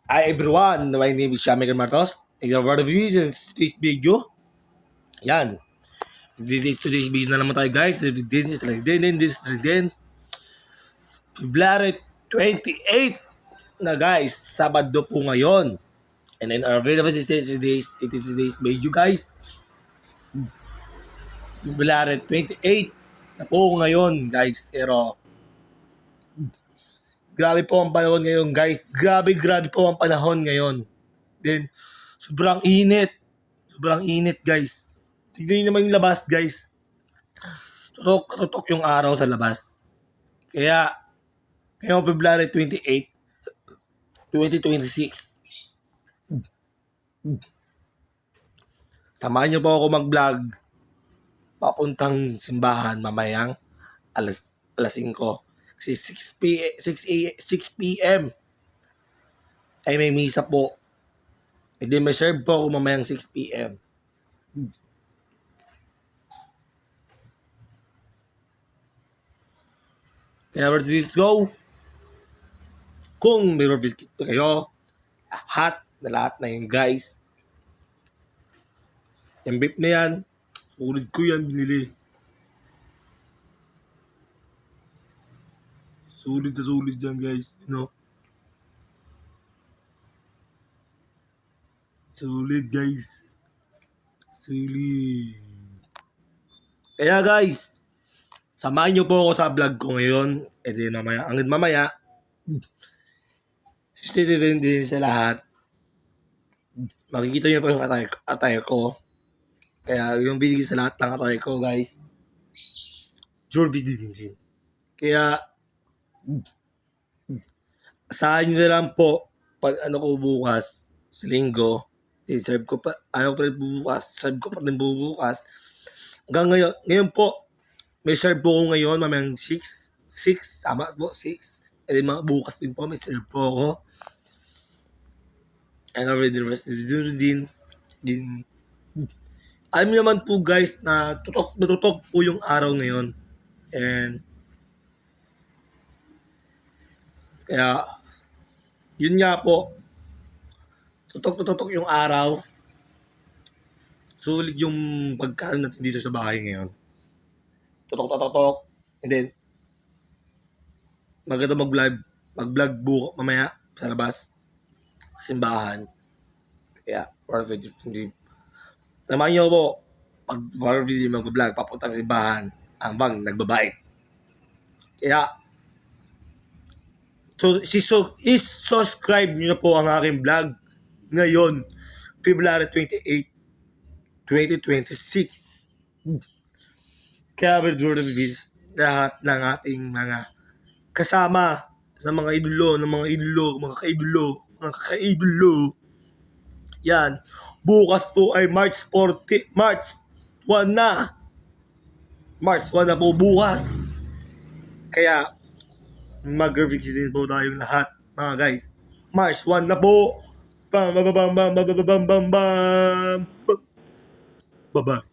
Hi everyone, my name is Shamikan Martos. In the world of today's video. Yan. Today's video na naman tayo guys. Din. February 28 na guys. Sabado po ngayon. And then our available today's video guys. February 28 na po ngayon guys. Pero grabe po ang panahon ngayon guys. Grabe po ang panahon ngayon. Then sobrang init. Sobrang init guys. Tignan nyo naman yung labas guys. Tutok yung araw sa labas. Kaya, ngayong February 28, 2026, samahan nyo po ako mag-vlog papuntang simbahan mamayang alas 5. Kasi 6 p.m. ay may misa po. Hindi may serve po ako mamayang 6 p.m. Kaya let's go. Kung may visit kayo, lahat na yun guys. Yung beef na yan, sulit ko yan binili. Sulit na sulit yan guys, you know. Sulit guys. Sulit. Kaya guys, samahan nyo po ako sa vlog ko ngayon. E di mamaya, stay din sa lahat. Makikita nyo po yung attire ko. Kaya yung video sa lahat ng attire ko guys. Your video din. Kaya, asahan nyo na lang po pag ko bukas, sa linggo. Serve ko pa, serve ko pa rin bukas. Hanggang ngayon po, may serve po ko ngayon, mamayang 6, tama po, 6. And then mga bukas din po, may serve po ako. And already the rest is din. Alam niyo naman po guys, na tutok po yung araw ngayon. And, kaya, yun nga po, tutok yung araw. Sulit yung pagkaan natin dito sa bahay ngayon. Tutok. And then, maganda mag-vlog buko mamaya sa labas. Simbahan. Kaya, perfect. Tamahan nyo po, pag video mag-vlog, papuntang simbahan, hanggang nagbabait. Kaya, subscribe nyo na po ang aking vlog ngayon, February 28, 2026. Kaya lahat ng ating mga kasama sa mga mga kaidolo. Yan. Bukas po ay March 1 na. March 1 na po bukas. Kaya mag-review din po tayong lahat, mga guys. March 1 na po. Bam. Bye-bye.